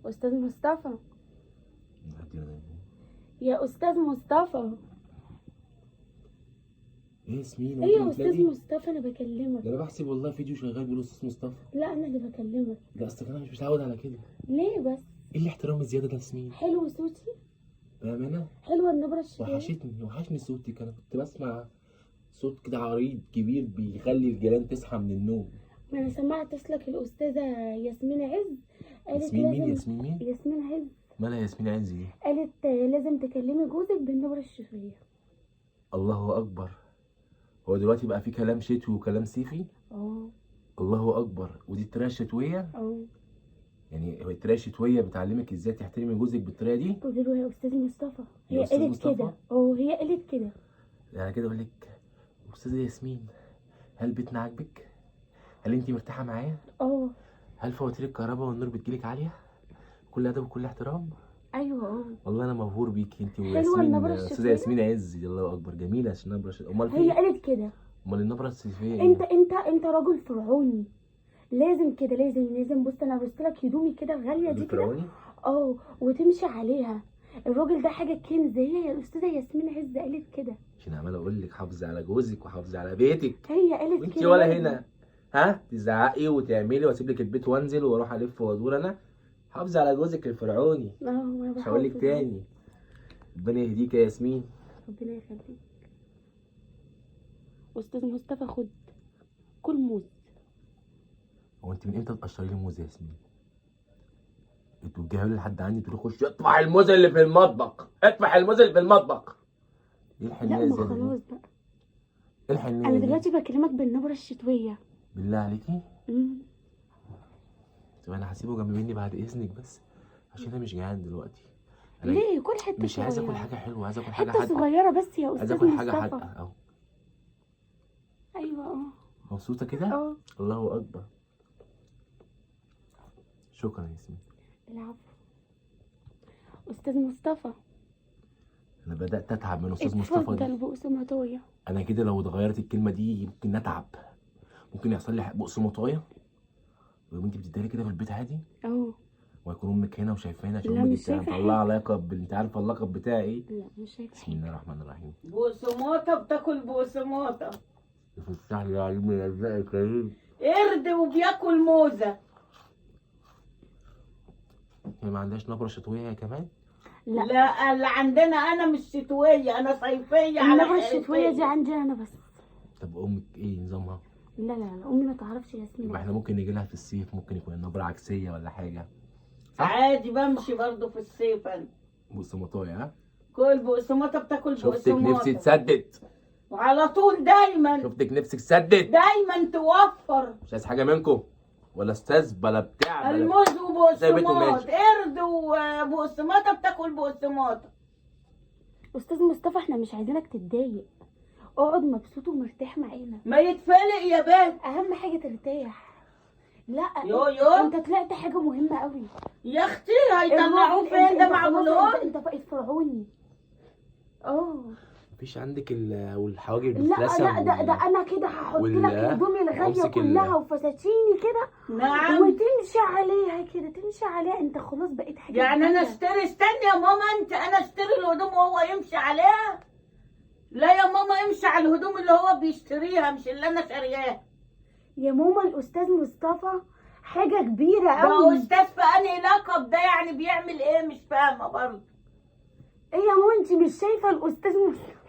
استاذ مصطفى، يا استاذ مصطفى. ايه ياسمين؟ ايه يا استاذ مصطفى؟ انا بكلمك. ده انا بحسب والله فيديو شغال بيقول استاذ مصطفى. لا انا اللي بكلمك. لا اصل انا مش متعود على كده. ليه بس؟ ايه الاحترام الزياده ده ياسمين؟ حلو صوتي؟ بامانه حلوه النبره الشديده؟ وحشني صوتك. انا كنت بسمع صوت كده عريض كبير بيخلي الجيران تصحى من النوم. ما انا سمعت اصلك الاستاذه ياسمين عز قالت ياسمين مين؟ لازم. ياسمين مين؟ ياسمين عز. مالها ياسمين عز دي؟ قالت لازم تكلمي جوزك بالنبره الشفويه. الله اكبر. هو دلوقتي بقى في كلام شتوي وكلام صيفي؟ الله اكبر. ودي الطريقه الشتويه؟ يعني هو الطريقه الشتويه بتعلمك ازاي تحترمي جوزك بالطريقه دي؟ قولي له يا استاذ مصطفى. يا هي أستاذ قالت مصطفى؟ كده. هي قالت كده. يعني كده اقول لك استاذه ياسمين، هل بيتنا عاجبك؟ هل انت مرتاحه معايا؟ هل فواتير الكهرباء والنور بتجيلك عاليه؟ كل ادب وكل احترام؟ ايوه. والله انا مبهور بيكي انت حلوه وياسمين. النبره استاذه الشفويه. ياسمين عز الله اكبر. جميله عشان نبره امال في هي إيه؟ قالت كده. امال النبره الصيفيه انت راجل فرعوني. لازم كده، لازم. بص انا رست لك هدومي كده الغاليه دي كده. فرعوني؟ وتمشي عليها. الراجل ده حاجه كنز. هي الاستاذه ياسمين عز قالت كده. عشان عمال اقول لك حافظي على جوزك وحافظي على بيتك. هي قالت وانت كده. ولا هنا ها تزعقي وتعملي واسيب لك البيت وانزل واروح الف وادور. انا حافظي على جوزك الفرعوني. مش هقول لك تاني. ربنا يهديك يا ياسمين. ربنا يخليك. استاذ مصطفى خد كل موز. هو انت من امتى تقشري لي موز يا ياسمين؟ انتوا بتجيبوا لي لحد عندي تقولي خش اطفح الموز اللي في المطبخ، اطفح الموز اللي في المطبخ. ايه الحنيه لا ما الزياده دي؟ خلاص بقى. ايه الحنيه انا دي؟ دلوقتي بكلمك بالنبره الشتويه. بالله عليكي؟ طب انا هسيبه جنب مني بعد اذنك بس عشان انا مش جعان دلوقتي. ليه؟ كل حته مش عايز صغيرة. اكل حاجه حلوه، عايز اكل حاجه حته حادقه. صغيره بس يا عايز استاذ اكل حاجه مصطفى. حادقه اهو. ايوه. مبسوطه كده؟ الله اكبر. شكرا يا ياسمين. العفو. استاذ مصطفى، انا بدات اتعب من استاذ مصطفى دي. اتفضل بقسماطية. انا كده لو اتغيرت الكلمه دي ممكن نتعب، ممكن يحصل لي بقسماطايه. وانت بتداري كده في البيت عادي ويكون امك هنا وشايفانا عشان امك دي مطلعه لقب. انت عارفه اللقب بتاعي ايه؟ لا مش شايفه. بسم الله الرحمن الرحيم. بقسماطه بتاكل بقسماطه. يفتح لي عليم من ارزاق الكريم. قرد وبياكل موزه. هي ما عندهاش نبره شتويه هي كمان؟ لا اللي عندنا انا مش شتويه، انا صيفيه. على النبره الشتويه دي عندي انا بس. طب امك ايه نظامها؟ لا امي ما تعرفش ياسمين. يبقى احنا ممكن نيجي لها في الصيف، ممكن يكون النبره عكسيه ولا حاجه. عادي بمشي برضه في الصيف انا. بقسماطايه ها؟ كل بقسماطه بتاكل بقسماطه. شفتك نفسي تسدد. وعلى طول دايما. شفتك نفسك تسدد. دايما توفر. مش عايز حاجه منكم ولا استاذ بلا بتاع. الموز وبقسماط. قرد وبقسماطه بتاكل بقسماطه. استاذ مصطفى احنا مش عايزينك تتضايق. اقعد مبسوط ومرتاح معانا. ما يتفلق يا بنت. اهم حاجه ترتاح. لا يو انت طلعت حاجه مهمه قوي يا اختي. هيطلعوه فين ده معمولون؟ انت بقيت فرعوني. مفيش عندك والحواجب لا بتتلسم. ده انا كده هحط لك هدومي الغاليه كلها وفساتيني كده. نعم. وتمشي عليها كده، تمشي عليها. انت خلاص بقيت حاجه يعني انا اشتري. استني يا ماما انت. انا اشتري الهدوم وهو يمشي عليها؟ لا يا ماما امشي على الهدوم اللي هو بيشتريها مش اللي انا شارياها. يا ماما الاستاذ مصطفى حاجه كبيره ده قوي. استاذ في انهي لقب ده؟ يعني بيعمل ايه؟ مش فاهمه برضه. ايه يا ماما انت مش شايفه الاستاذ مصطفى؟